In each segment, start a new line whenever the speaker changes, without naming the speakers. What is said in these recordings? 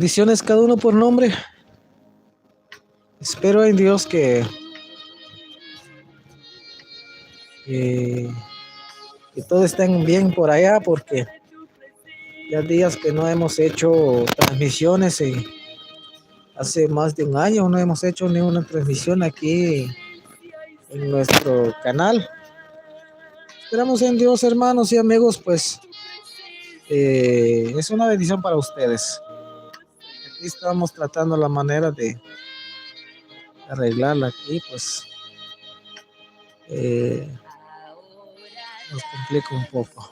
Bendiciones cada uno por nombre. Espero en Dios eh, que todos estén bien por allá, porque ya días que no hemos hecho transmisiones. Hace más de un año no hemos hecho ni una transmisión aquí en nuestro canal. Esperamos en Dios, hermanos y amigos, pues es una bendición para ustedes. Aquí estamos tratando la manera de arreglarla aquí, pues eh, nos complica un poco.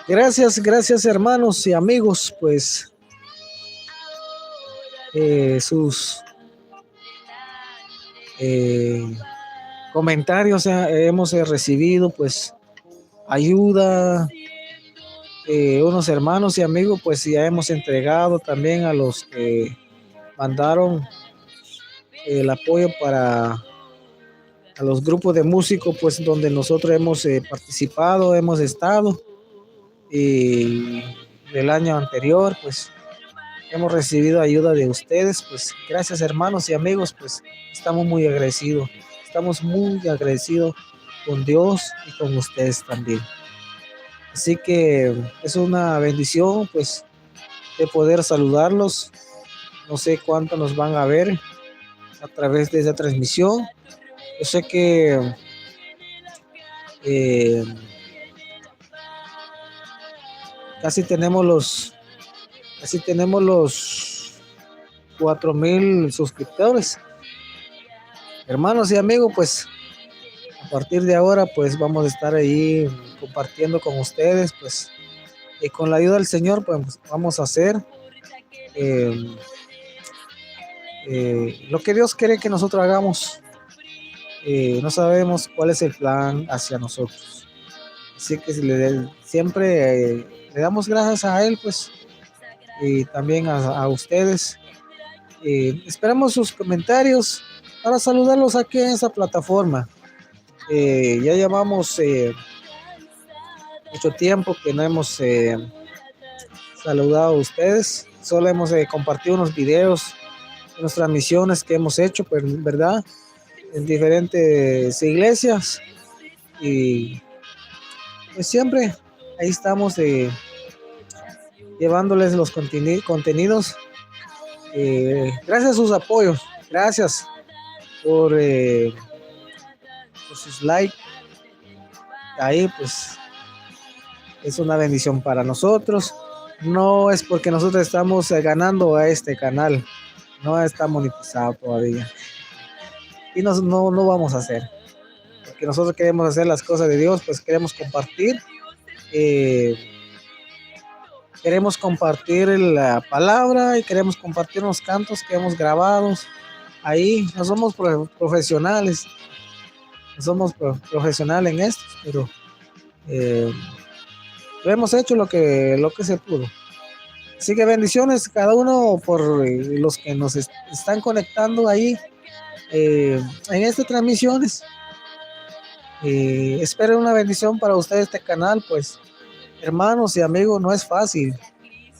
Gracias hermanos y amigos, pues sus comentarios hemos recibido, pues ayuda, unos hermanos y amigos, pues ya hemos entregado también a los que mandaron el apoyo para a los grupos de músicos, pues donde nosotros hemos participado, hemos estado, y del año anterior, pues hemos recibido ayuda de ustedes. Pues gracias hermanos y amigos, pues estamos muy agradecidos con Dios y con ustedes también. Así que es una bendición, pues, de poder saludarlos. No sé cuánto nos van a ver a través de esa transmisión. Yo sé que eh, casi tenemos los 4,000 suscriptores. Hermanos y amigos, pues a partir de ahora, pues vamos a estar ahí compartiendo con ustedes, pues, y con la ayuda del Señor, pues vamos a hacer eh, lo que Dios quiere que nosotros hagamos. No sabemos cuál es el plan hacia nosotros. Así que siempre le damos gracias a Él, pues, y también a ustedes. Esperamos sus comentarios para saludarlos aquí en esta plataforma. Ya llevamos mucho tiempo que no hemos saludado a ustedes. Solo hemos compartido unos videos de nuestras misiones que hemos hecho, pues, ¿verdad? En diferentes iglesias. Y pues siempre ahí estamos llevándoles los contenidos. Gracias a sus apoyos, gracias por sus likes. Ahí pues es una bendición para nosotros. No es porque nosotros estamos ganando a este canal, no está monetizado todavía. Y no vamos a hacer, porque nosotros queremos hacer las cosas de Dios, pues queremos compartir. Eh, Queremos compartir la palabra y queremos compartir los cantos que hemos grabado ahí. No somos profesionales, no somos profesionales en esto, pero hemos hecho lo que se pudo. Así que bendiciones cada uno por los que nos están conectando ahí en estas transmisiones. Espero una bendición para ustedes este canal, pues hermanos y amigos, no es fácil.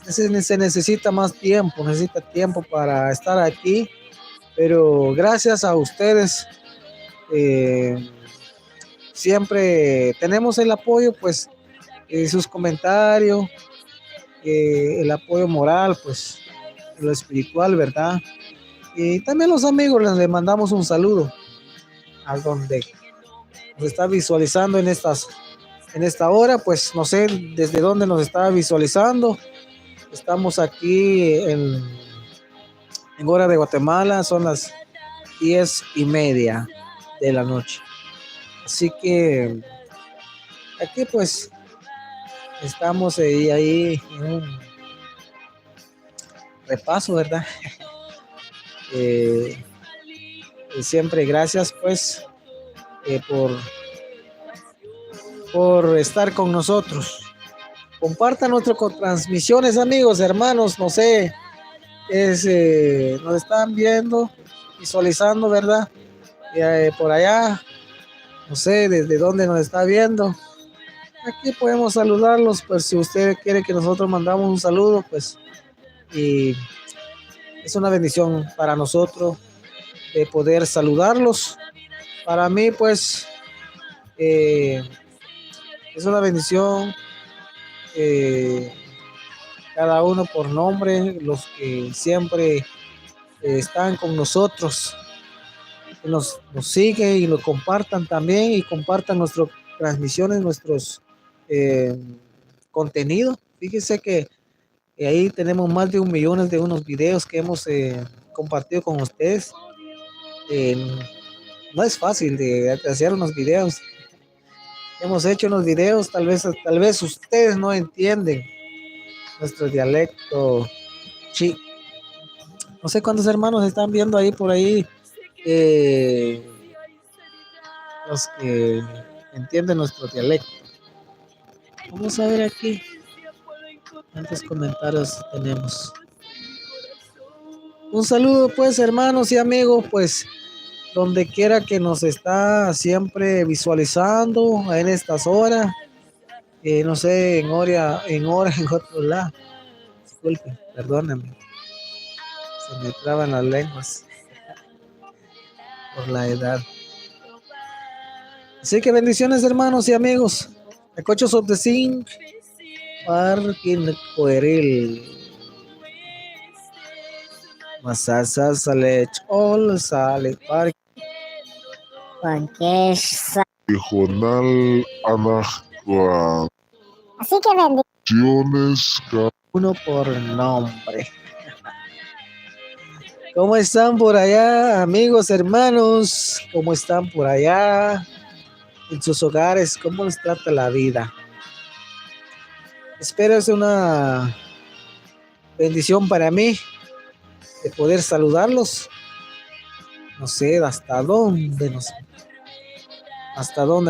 Se necesita más tiempo, necesita tiempo para estar aquí, pero gracias a ustedes siempre tenemos el apoyo, pues sus comentarios, el apoyo moral, pues lo espiritual, ¿verdad? Y también los amigos les mandamos un saludo a donde nos está visualizando en esta hora, pues no sé desde dónde nos está visualizando. Estamos aquí en hora de Guatemala, son las 10:30 de la noche. Así que aquí pues estamos ahí en un repaso, ¿verdad? Y siempre gracias pues por estar con nosotros. Compartan nuestras transmisiones, amigos, hermanos, no sé, nos están viendo, visualizando, ¿verdad? Por allá, no sé desde dónde nos está viendo. Aquí podemos saludarlos, pues si usted quiere que nosotros mandamos un saludo, pues y es una bendición para nosotros de poder saludarlos. Para mí, pues, es una bendición, eh, cada uno por nombre, los que siempre están con nosotros, que nos siguen y nos compartan también y compartan nuestras transmisiones, nuestros eh, contenidos. Fíjense que ahí tenemos más de 1 millón de unos videos que hemos compartido con ustedes. Eh, no es fácil de hacer unos videos. Hemos hecho unos videos, tal vez ustedes no entienden nuestro dialecto. Sí, no sé cuántos hermanos están viendo ahí por ahí, eh, los que entienden nuestro dialecto. Vamos a ver aquí cuántos comentarios tenemos. Un saludo pues, hermanos y amigos, pues donde quiera que nos está siempre visualizando en estas horas, no sé, en otro lado. Disculpe, perdónenme, se me traban las lenguas por la edad. Así que bendiciones, hermanos y amigos. The coaches of the scene, Parkin Coeril. Masasa Salech, All Sale Park.
Panquesa.
Regional Anahua.
Así que
Bendiciones.
Uno por nombre. ¿Cómo están por allá, amigos, hermanos? ¿Cómo están por allá en sus hogares? ¿Cómo les trata la vida? Espero es una bendición para mí de poder saludarlos. No sé hasta dónde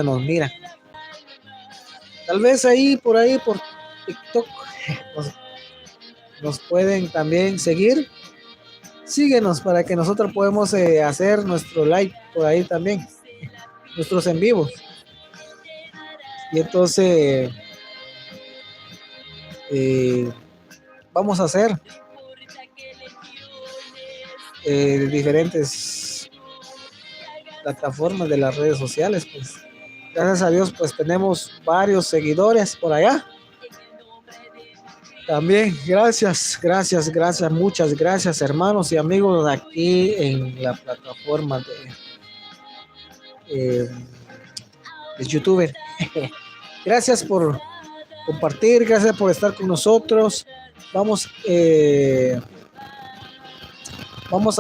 nos miran. Tal vez por ahí por TikTok nos pueden también seguir. Síguenos para que nosotros podamos hacer nuestro like por ahí también, nuestros en vivos. Y entonces vamos a hacer diferentes plataformas de las redes sociales. Pues gracias a Dios pues tenemos varios seguidores por allá. También gracias, muchas gracias, hermanos y amigos aquí en la plataforma de YouTube. Gracias por compartir, gracias por estar con nosotros. Vamos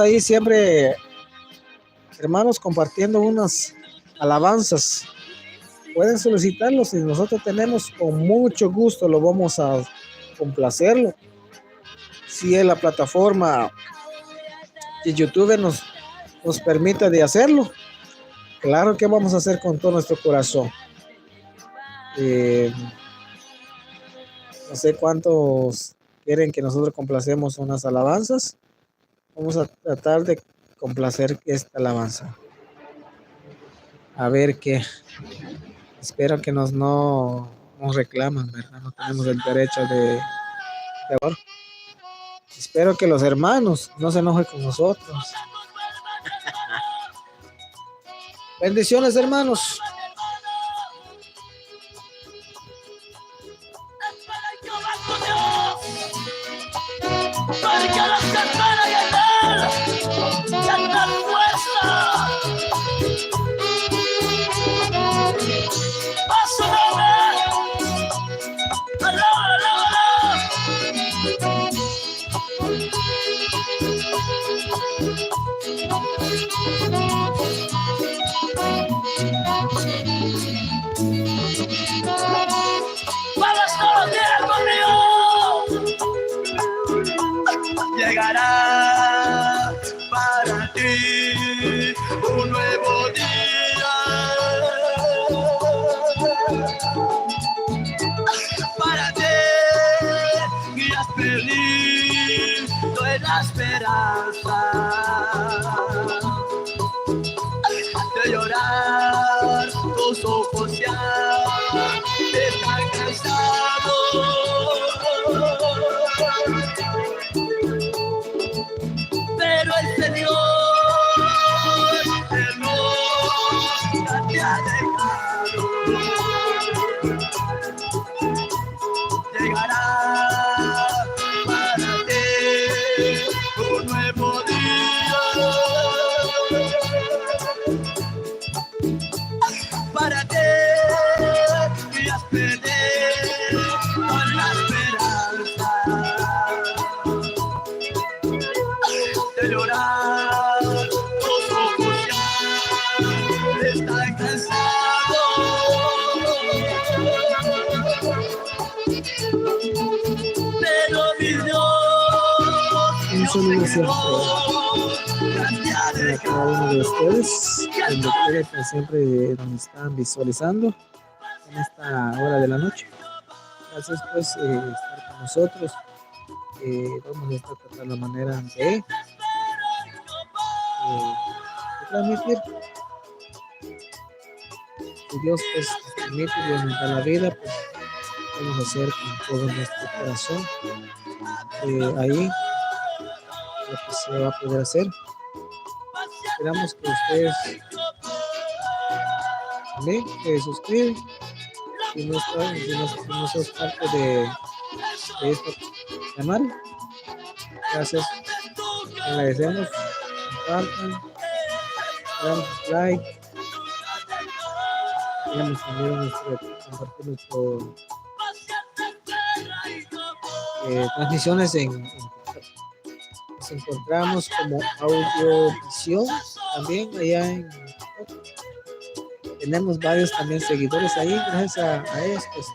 a ir siempre, hermanos, compartiendo unas alabanzas. Pueden solicitarlos y nosotros tenemos con mucho gusto, lo vamos a complacerlo. Si es la plataforma de YouTube nos permite de hacerlo, claro que vamos a hacer con todo nuestro corazón. No sé cuántos quieren que nosotros complacemos unas alabanzas. Vamos a tratar de complacer esta alabanza. A ver qué. Espero que no nos reclaman, ¿verdad? No tenemos el derecho de favor. Espero que los hermanos no se enojen con nosotros. Bendiciones, hermanos.
Llegará para ti un nuevo día, para ti irás perdido en la esperanza de llorar, tus ojos ya están cansados.
Un saludo siempre a cada uno de ustedes, donde quiera que siempre nos están visualizando en esta hora de la noche. Gracias pues estar con nosotros. Vamos a estar tratando la manera de transmitir. Si Dios pues nos permite, Dios nos da la vida, pues vamos a hacer con todo nuestro corazón. Ahí lo que se va a poder hacer. Esperamos que ustedes también se suscriben. Si no sos parte de este canal, gracias. Agradecemos. Compartan, damos like. Queremos también compartir nuestro transmisiones en TikTok. Nos encontramos como Audiovisión también allá en TikTok. Tenemos varios también seguidores ahí, gracias a ellos pues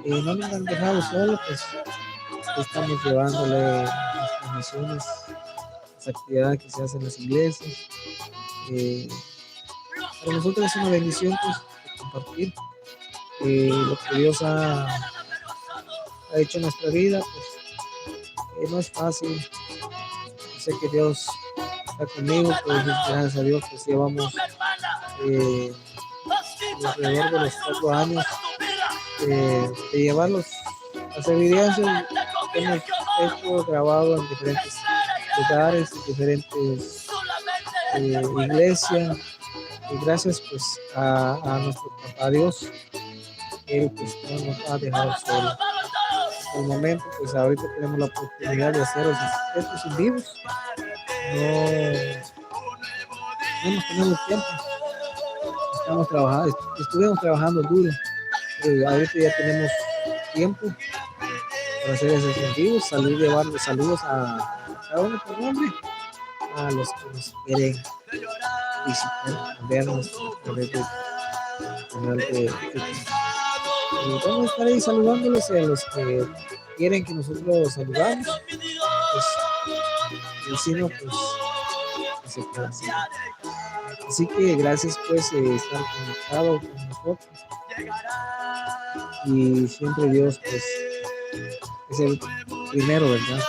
no nos han dejado solo, pues estamos llevándole las transmisiones, las actividades que se hacen en las iglesias. Para nosotros es una bendición pues compartir lo que Dios ha hecho en nuestra vida, pues no es fácil. Yo sé que Dios está conmigo, pues gracias a Dios pues llevamos alrededor de los 4 años de llevar las evidencias que hemos hecho, grabado en diferentes lugares, en diferentes iglesias, y gracias pues a nuestro papá Dios, Él pues no nos ha dejado solo. Por el momento pues ahorita tenemos la oportunidad de hacer estos en vivos. No hemos tenido tiempo. Estuvimos trabajando duro. Ahorita ya tenemos tiempo para hacer esos en vivos. Llevarles saludos a cada uno por nombre, a los que nos quieren visitar, vernos a través del canal de YouTube. Y vamos a estar ahí saludándolos, a los que quieren que nosotros saludamos, pues, y si no, pues que se quedan así. Así que gracias pues estar conectado con nosotros, y siempre Dios pues es el primero, ¿verdad?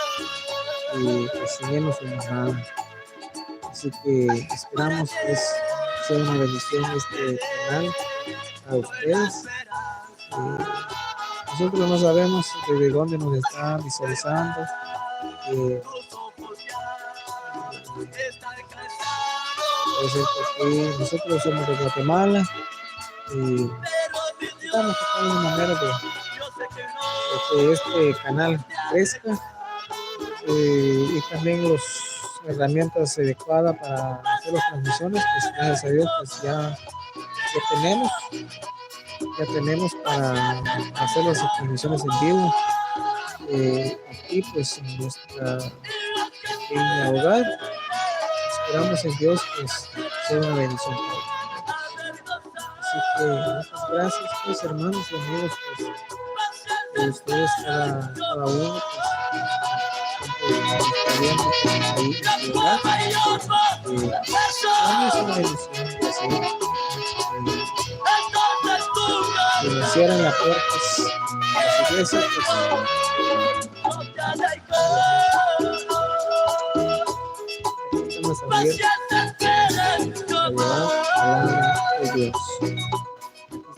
Y pues sin Él no somos nada. Así que esperamos pues sea una bendición este canal a ustedes. Nosotros no sabemos desde dónde nos están visualizando. Puede ser que aquí nosotros somos de Guatemala y estamos buscando una manera de que este canal crezca, y también las herramientas adecuadas para hacer las transmisiones, pues gracias a Dios pues ya tenemos para hacer las transmisiones en vivo, aquí pues en nuestra pequeña hogar. Esperamos en Dios pues sea una bendición para todos. Así que muchas gracias pues hermanos y amigos, pues de ustedes cada uno pues viendo ahí en su hogar. Es una bendición así, que nos cierran las puertas a las iglesias, pues estamos abiertos a llevar palabra de Dios.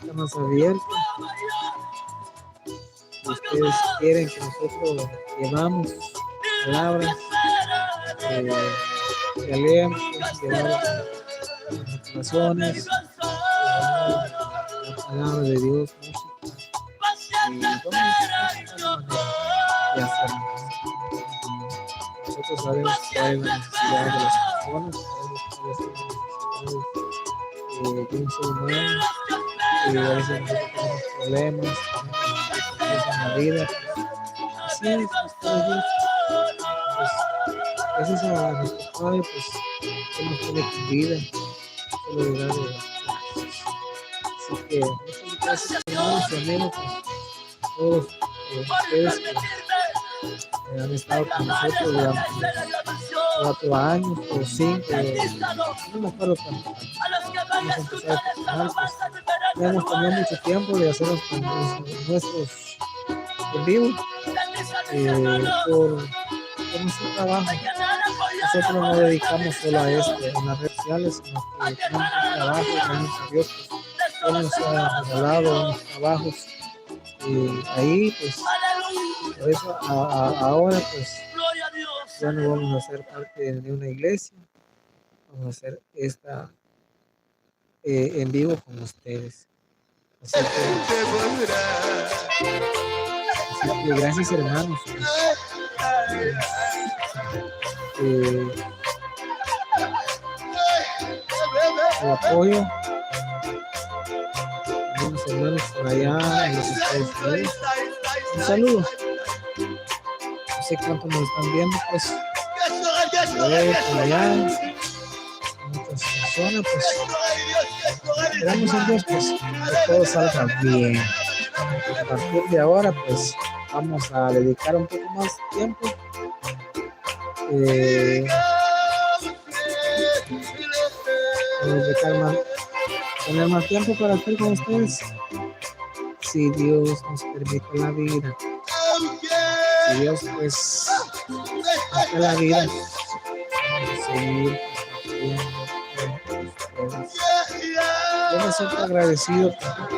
Estamos abiertos. Si ustedes quieren que nosotros llevamos palabras, que lean, llevar motivaciones, la palabra de Dios, música, y vamos a hacerlo. Nosotros sabemos que hay la necesidad de las personas, sabemos que hay la necesidad de un ser humano, y a veces nosotros tenemos problemas en la vida. Así es, pues, Dios, pues, gracias a nuestro Padre, pues, Él nos tiene con vida, solo de darle las cosas. Así que muchas gracias, hermanos y amigos, pues, todos ustedes que han estado con nosotros durante 4 años o 5, no me acuerdo cuánto. Hemos empezado a cocinar, pues, no hemos tenido mucho tiempo de hacer nuestros en vivo por nuestro trabajo. Nosotros no dedicamos solo a esto en las redes sociales, sino que tenemos un trabajo, gracias a Dios, pues, Él nos ha regalado unos trabajos y ahí, pues, por eso ahora, pues, ya no vamos a ser parte de una iglesia, vamos a hacer esta en vivo con ustedes. Así que gracias, hermanos. El apoyo de los hermanos por allá en los Estados Unidos. Un saludo. No sé cuánto nos están viendo, pues, por allá, muchas personas, pues, esperamos en Dios, pues, que todo salga bien. A partir de ahora, pues, vamos a dedicar un poco más tiempo. Tener más tiempo para estar con ustedes, si Dios nos permite la vida, si Dios, pues, nos da la vida, vamos a seguir compartiendo con ustedes. Yo me siento agradecido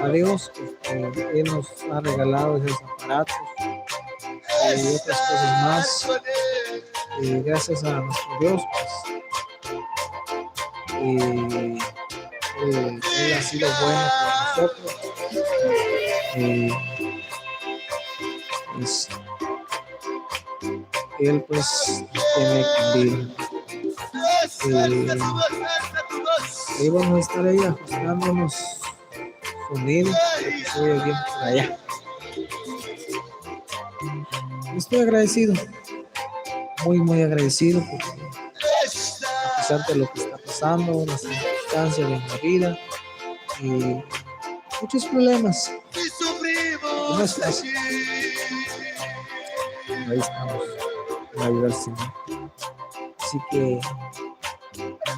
a Dios porque Él nos ha regalado esos aparatos y otras cosas más, y gracias a nuestro Dios, pues, Él ha sido bueno con nosotros. Pues, Él, pues, tiene que vivir. Ahí vamos a estar ahí ajustándonos sonidos, porque se oye bien por allá. Estoy agradecido, muy agradecido, porque a pesar de lo que está pasando, las circunstancias en la vida y muchos problemas, no es fácil. Ahí estamos, para ayudar al Señor. Así que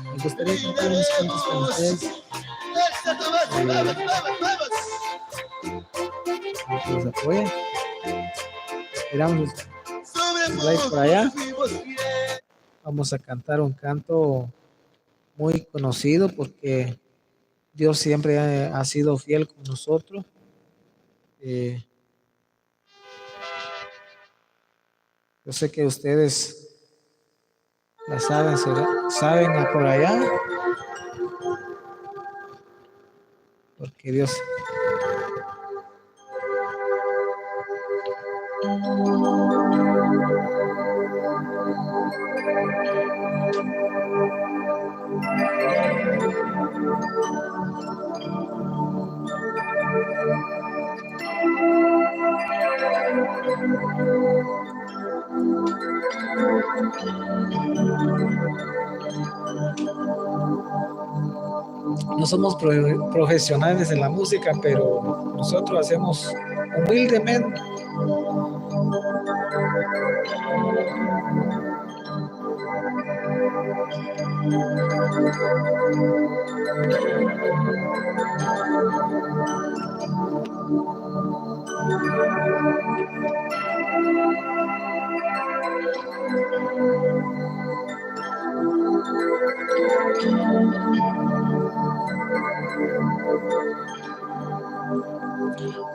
me gustaría contar unos cuantos con ustedes. Que nos apoyen. Esperamos un like por allá. Vamos a cantar un canto muy conocido porque Dios siempre ha sido fiel con nosotros. Yo sé que ustedes la saben por allá, porque Dios. No somos profesionales en la música, pero nosotros hacemos humildemente.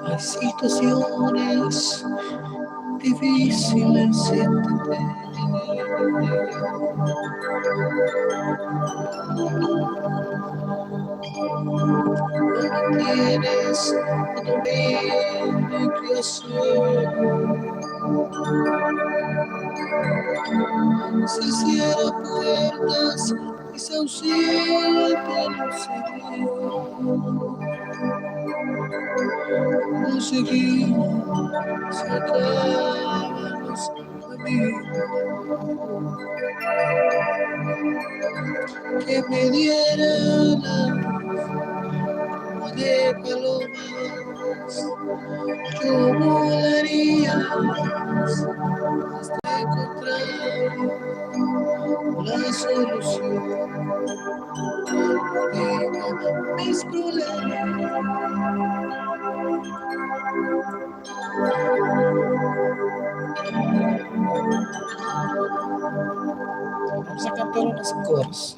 Hay situaciones difíciles de entender. No tienes, no tiene que hacer. Se cierran puertas y se ausenta no seguimos, se acaban los caminos. Que me dieran como de palomas, yo volaría hasta encontrar la solución de mis problemas. Vamos a cantar unos coros.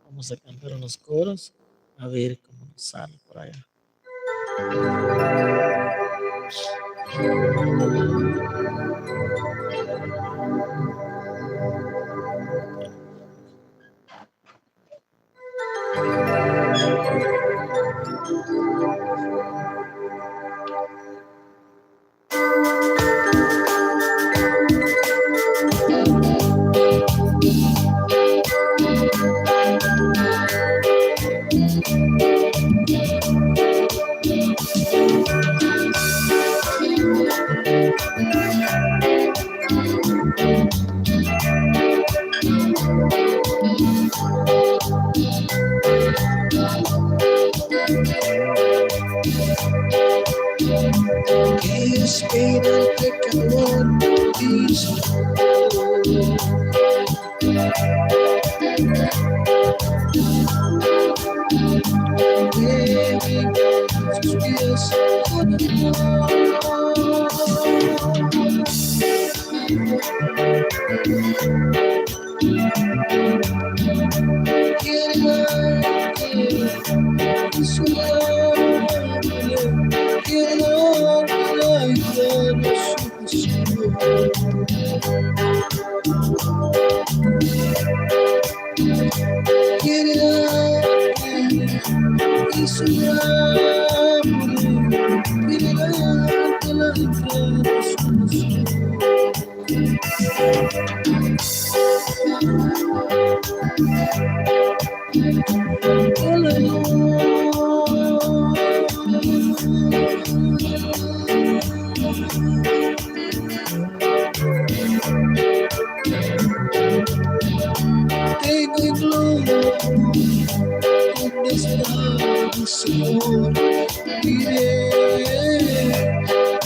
Vamos a cantar unos coros. A ver cómo nos sale por allá. Que espera el pecador y su sus pies con Señor, diré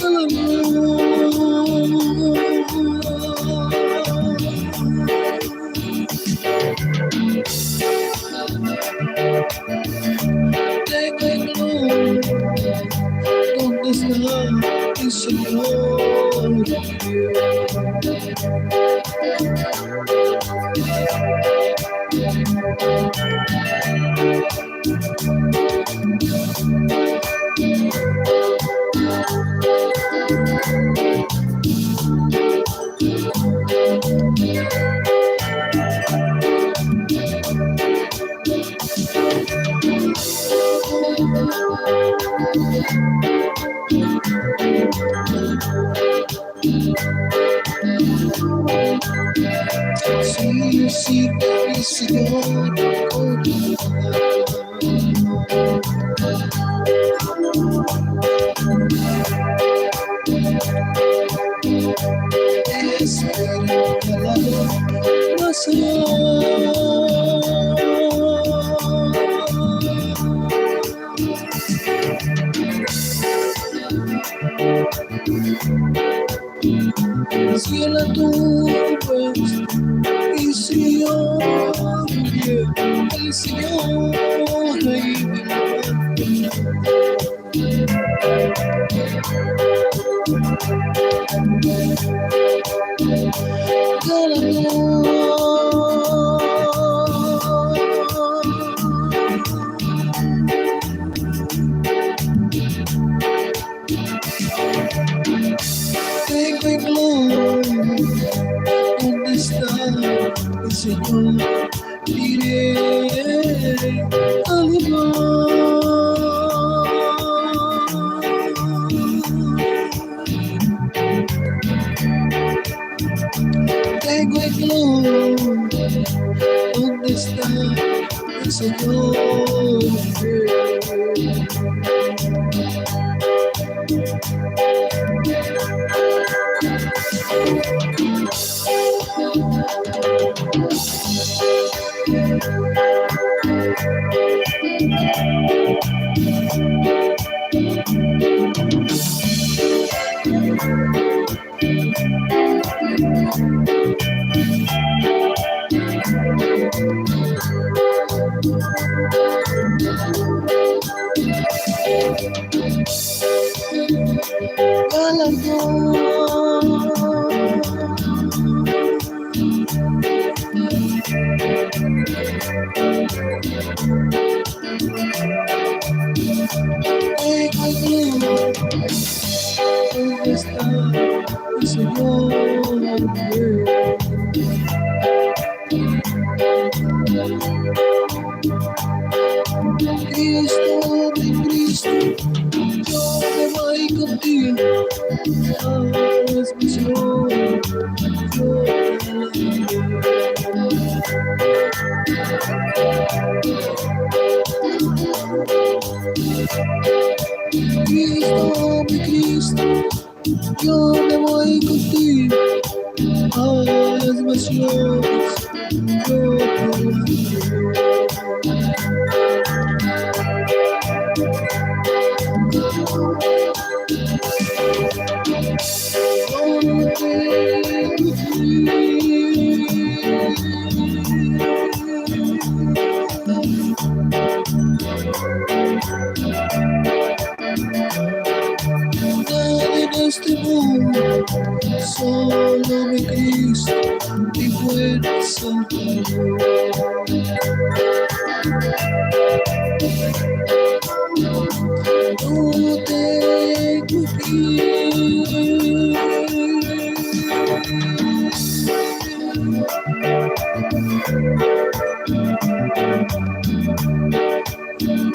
al tengo el gloria, ¿dónde está mi Señor? Sí, mi Señor, espera la si en la tumba y si yo el Señor ahí me tengo en gloria, ¿dónde está el Señor? Diré al tengo en gloria, ¿dónde está el Señor?
Cristo, mi Cristo, yo me voy contigo a las misiones, yo Cristo, mi Cristo, yo me voy contigo a las naciones, yo en este mundo, solo mi Cristo, mi buen Salvador. No tengo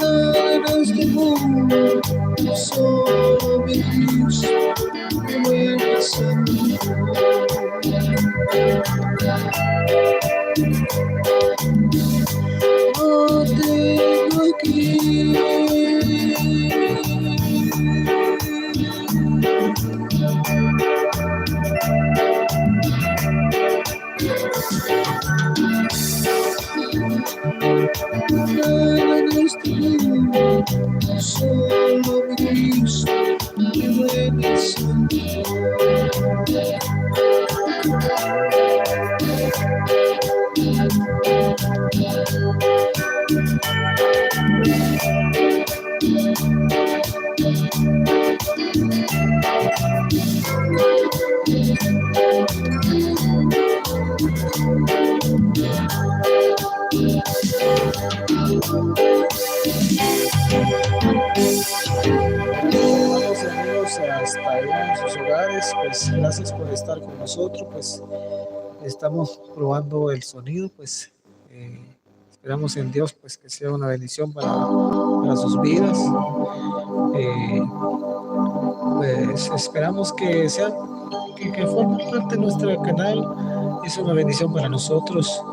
nada en este mundo, solo mi Cristo, mi buen Salvador. No tengo nada en este mundo, solo mi Cristo, mi buen Salvador.
Amados amigos, hasta ahí en sus hogares, pues gracias por estar con nosotros, pues estamos probando el sonido, pues esperamos en Dios pues que sea una bendición para sus vidas. Pues esperamos que sea que formen parte de nuestro canal. Es una bendición para nosotros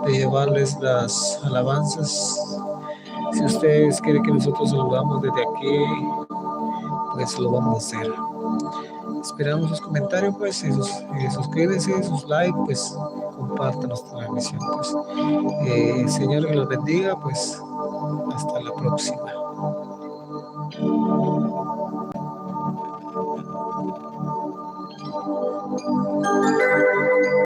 de llevarles las alabanzas. Si ustedes quieren que nosotros saludamos desde aquí, pues lo vamos a hacer. Esperamos sus comentarios, pues, y suscríbanse, sus likes, pues, compartan nuestra transmisión, pues. Señor que los bendiga, pues, hasta la próxima.